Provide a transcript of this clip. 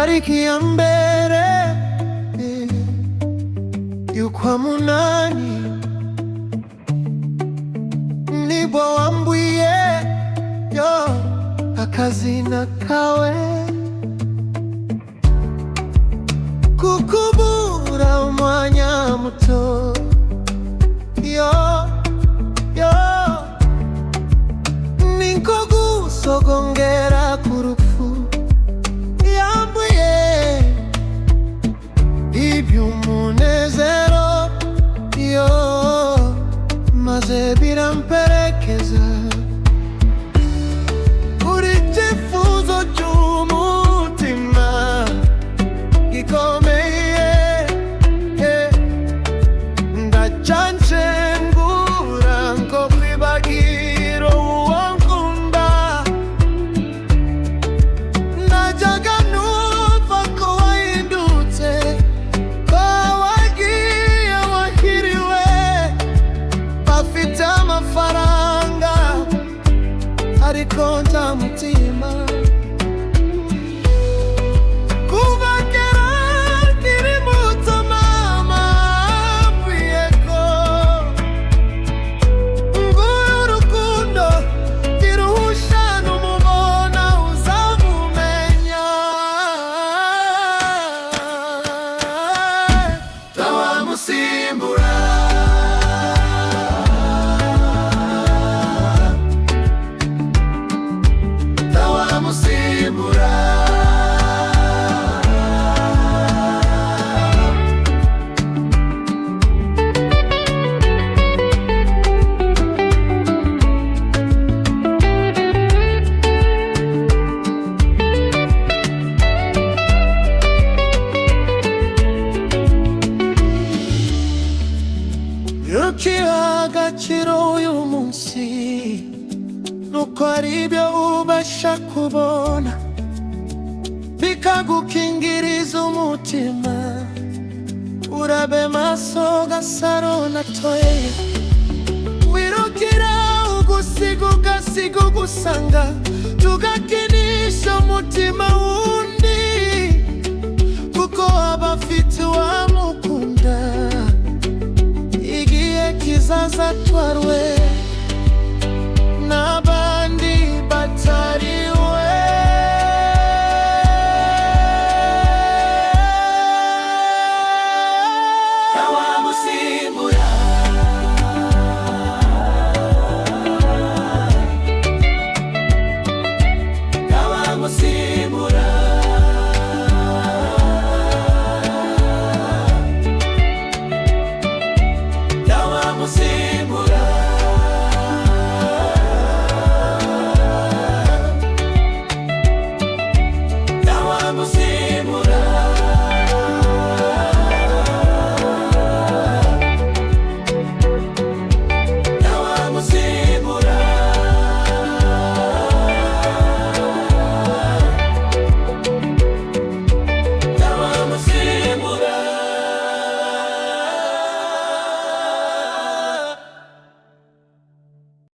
tariki ya mbere y'ukwa munani nibwo wambwiye yo akazina kawe kukubura umwanya muto yo ninko gusogongera ku rupfu yambuye iby'umunezero yo maze biramperekeza uri icyifuzo cy'umutima gikomeye ndacancengura ngo kwibagiro uwo nkunda najyaga numva ko wahindutse ko wagiye wahiriwe bafite amafaranga ariko nta mutima agaciro uyu munsi nuko aribyo ubasha kubona bikagukingiriza umutima urabe maso Gasaro natoye wirukira ugasiga ugusanga tugakinisha umutima wundi